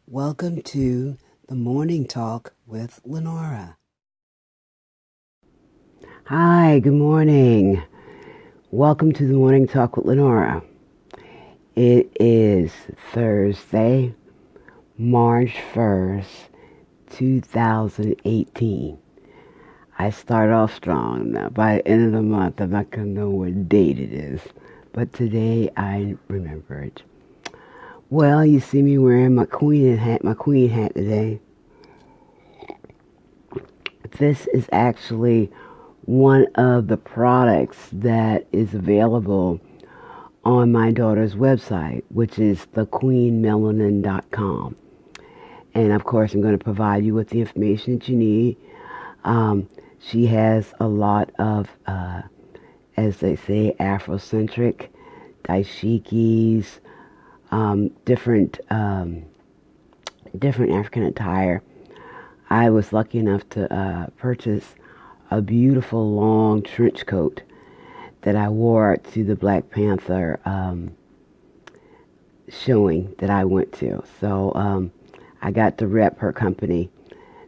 Welcome to the Morning Talk with LENORA. Hi, good morning. Welcome to the Morning Talk with LENORA. It is Thursday, March 1st, 2018. I start off strong now. By the end of the month, I'm not going to know what date it is. But today, I remember it. Well, you see me wearing my Queen hat today. This is actually one of the products that is available on my daughter's website, which is thequeenmelanin.com. And of course, I'm going to provide you with the information that you need. She has a lot of, as they say, Afrocentric dashikis, different African attire. I was lucky enough to purchase a beautiful long trench coat that I wore to the Black Panther showing that I went to. So I got to rep her company.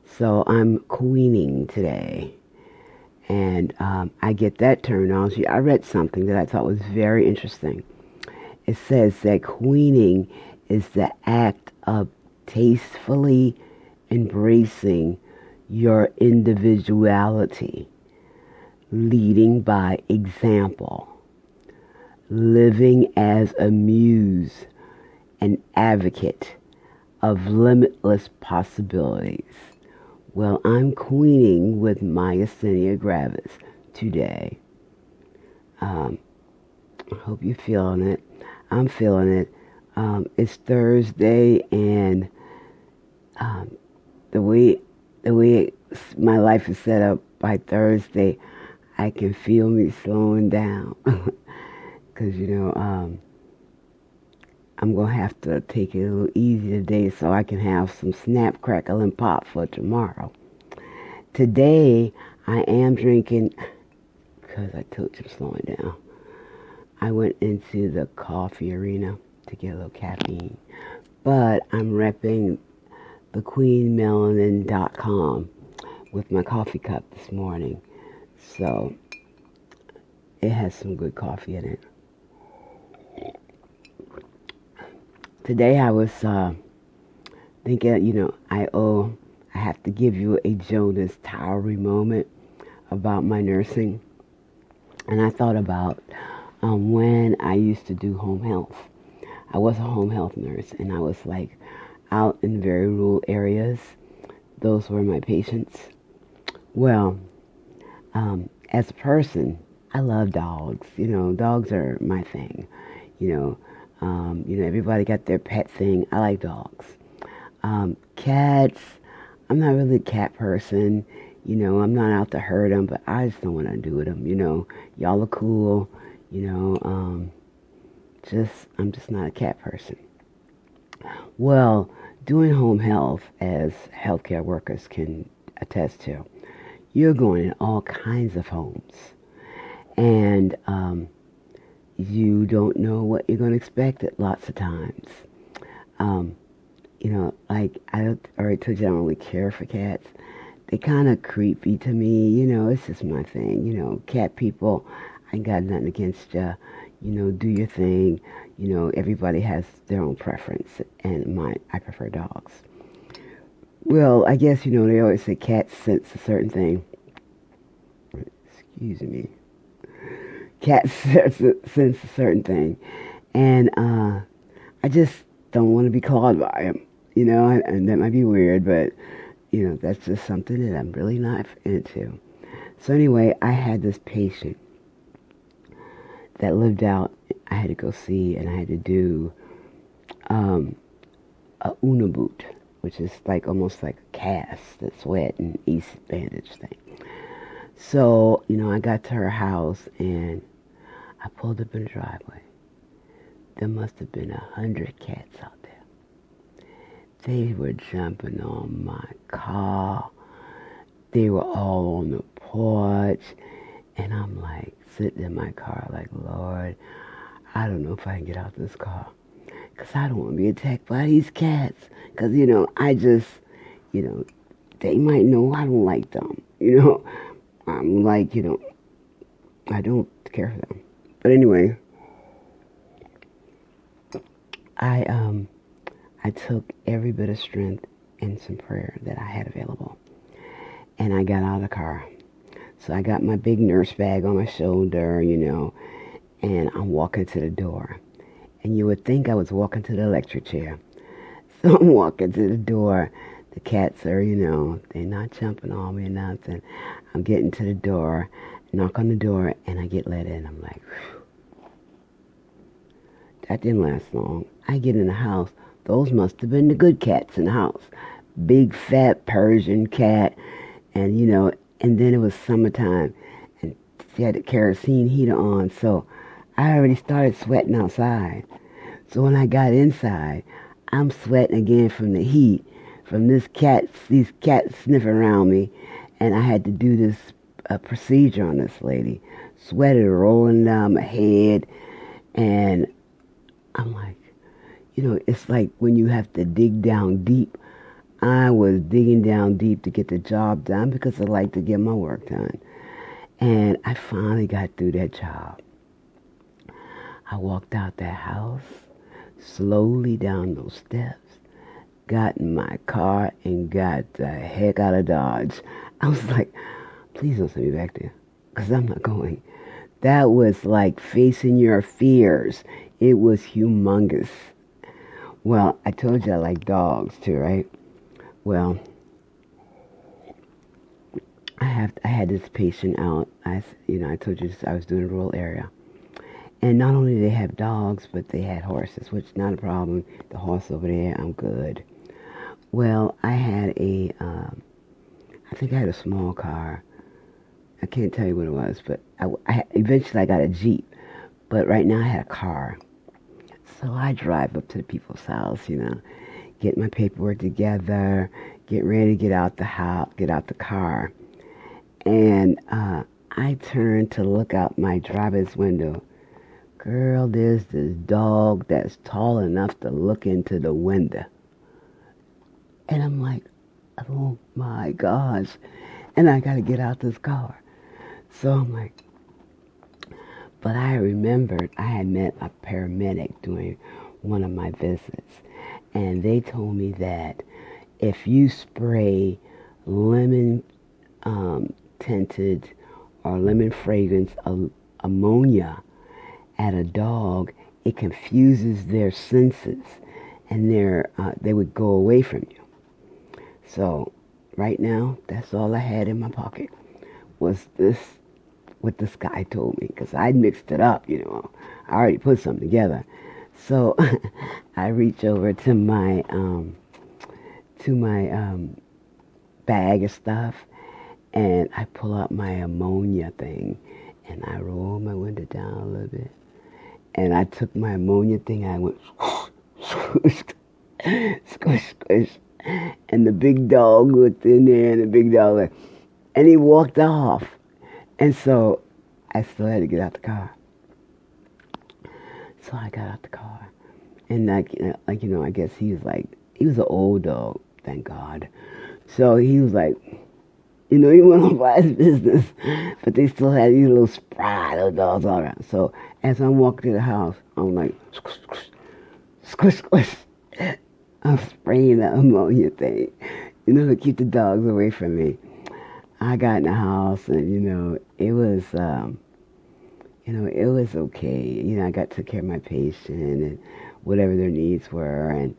So I'm queening today. And I get that terminology. I read something that I thought was very interesting. It says that queening is the act of tastefully embracing your individuality, leading by example, living as a muse, an advocate of limitless possibilities. Well, I'm queening with Myasthenia Gravis today. I hope you're feeling it. I'm feeling it. It's Thursday, and the way my life is set up, by Thursday, I can feel me slowing down. Because, I'm going to have to take it a little easy today so I can have some snap, crackle, and pop for tomorrow. Today, I am drinking, because I told you I'm slowing down. I went into the coffee arena to get a little caffeine. But I'm repping thequeenmelanin.com with my coffee cup this morning. So it has some good coffee in it. Today I was thinking, I have to give you a Jonas Towery moment about my nursing. And I thought about when I used to do home health. I was a home health nurse, and I was like out in very rural areas. Those were my patients. Well, as a person, I love dogs. Dogs are my thing. Everybody got their pet thing. I like dogs. Cats, I'm not really a cat person. I'm not out to hurt them, but I just don't want to do with them. Y'all are cool. I'm just not a cat person. Well, doing home health, as healthcare workers can attest to, you're going in all kinds of homes. And you don't know what you're going to expect at lots of times. Like I already told you, I don't really care for cats. They kind of creepy to me. It's just my thing. Cat people, I ain't got nothing against you. Do your thing. Everybody has their own preference, and I prefer dogs. Well, I guess, they always say cats sense a certain thing. Excuse me. Cats sense a certain thing. And I just don't want to be clawed by them. And that might be weird, but, that's just something that I'm really not into. So anyway, I had this patient that lived out. I had to go see, and I had to do a boot, which is almost like a cast that's wet and ace bandage thing. So, I got to her house, and I pulled up in the driveway. There must have been 100 cats out there. They were jumping on my car. They were all on the porch. And I'm like, sitting in my car like, Lord, I don't know if I can get out this car. Because I don't want to be attacked by these cats. Because, I just, they might know I don't like them. I'm like, I don't care for them. But anyway, I took every bit of strength and some prayer that I had available. And I got out of the car. So I got my big nurse bag on my shoulder, and I'm walking to the door. And you would think I was walking to the electric chair. So I'm walking to the door. The cats are, they're not jumping on me or nothing. I'm getting to the door, knock on the door, and I get let in. I'm like, whew. That didn't last long. I get in the house. Those must have been the good cats in the house. Big, fat Persian cat. And, and then it was summertime. And she had the kerosene heater on. So I already started sweating outside. So when I got inside, I'm sweating again from the heat, from these cats sniffing around me. And I had to do this procedure on this lady. Sweated rolling down my head. And I'm like, it's like when you have to dig down deep. I was digging down deep to get the job done because I like to get my work done. And I finally got through that job. I walked out that house, slowly down those steps, got in my car, and got the heck out of Dodge. I was like, please don't send me back there, because I'm not going. That was like facing your fears. It was humongous. Well, I told you I like dogs too, right? Well, I had this patient out. I told you I was doing a rural area. And not only did they have dogs, but they had horses, which is not a problem. The horse over there, I'm good. Well, I had I think I had a small car. I can't tell you what it was, but eventually I got a Jeep. But right now I had a car. So I drive up to the people's house, get my paperwork together, get ready to get out the house, get out the car. And I turned to look out my driver's window. Girl, there's this dog that's tall enough to look into the window. And I'm like, oh my gosh. And I got to get out this car. So I'm like, but I remembered I had met a paramedic during one of my visits. And they told me that if you spray lemon tinted or lemon fragrance ammonia at a dog, it confuses their senses and they would go away from you. So right now, that's all I had in my pocket was what this guy told me, because I mixed it up, I already put something together. So I reach over to my bag of stuff, and I pull out my ammonia thing, and I roll my window down a little bit, and I took my ammonia thing, and I went squish, squish, squish, and the big dog looked in there, and the big dog went, and he walked off. And so I still had to get out the car. So I got out the car. And I guess he was an old dog, thank God. So he was like, he went on by his business. But they still had these little spry little dogs all around. So as I'm walking to the house, I'm like, squish, squish, squish, squish. I'm spraying the ammonia thing, to keep the dogs away from me. I got in the house, and it was, it was okay. I took care of my patient and whatever their needs were, and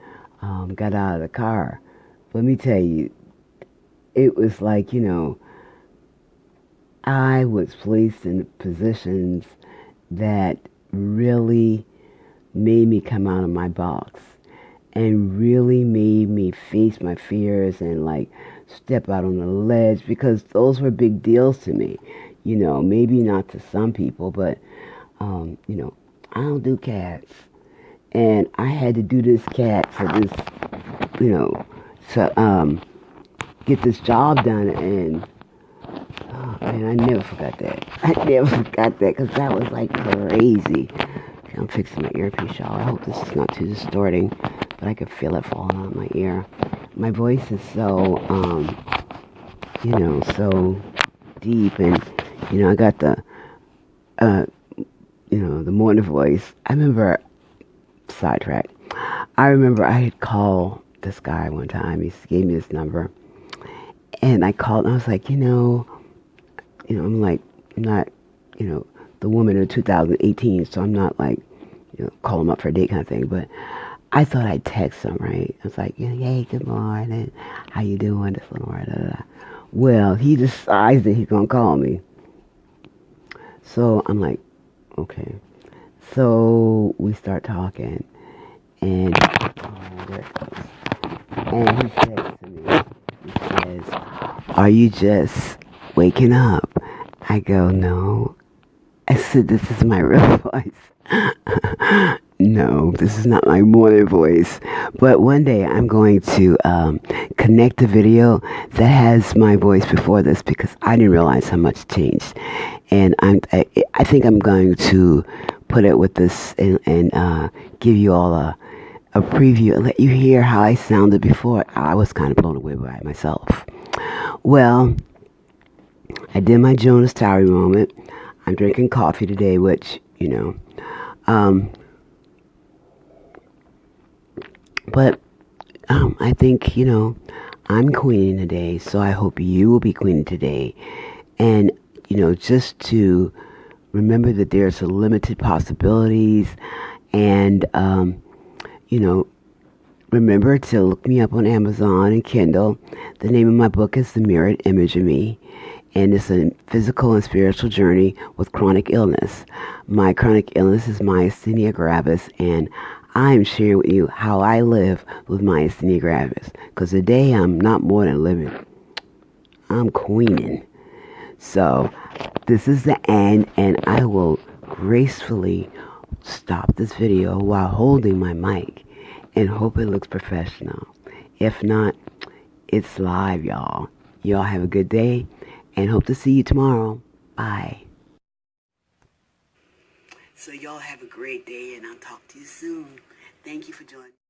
got out of the car. But let me tell you, it was like, I was placed in positions that really made me come out of my box and really made me face my fears and step out on the ledge, because those were big deals to me. Maybe not to some people, but I don't do cats, and I had to do this cat for this, to get this job done. And man, I never forgot that. Because that was crazy. I'm fixing my earpiece, y'all. I hope this is not too distorting. but I could feel it falling out of my ear. My voice is so, so deep, and, I got the, the morning voice. I remember, sidetrack, I remember I had called this guy one time. He gave me his number, and I called, and I was like, I'm like, I'm not, the woman of 2018, so I'm not like, call him up for a date kind of thing, but I thought I'd text him, right? I was like, hey, good morning, how you doing, this LENORA, da, da, da. Well, he decides that he's going to call me. So I'm like, okay. So we start talking, and there it goes. And he says to me, he says, are you just waking up? I go, no. I said, this is my real voice. No, this is not my morning voice. But one day I'm going to connect a video that has my voice before this, because I didn't realize how much changed. And I think I'm going to put it with this and give you all a preview and let you hear how I sounded before. I was kind of blown away by it myself. Well, I did my Jonas Towery moment. I'm drinking coffee today, which, but I think, I'm queening today, so I hope you will be queening today. And, just to remember that there's a limited possibilities, and, remember to look me up on Amazon and Kindle. The name of my book is The Mirrored Image of Me, and it's a physical and spiritual journey with chronic illness. My chronic illness is Myasthenia Gravis, and I'm sharing with you how I live with Myasthenia Gravis, because today I'm not more than living. I'm queening. So this is the end, and I will gracefully stop this video while holding my mic and hope it looks professional. If not, it's live, y'all. Y'all have a good day, and hope to see you tomorrow. Bye. So y'all have a great day, and I'll talk to you soon. Thank you for joining.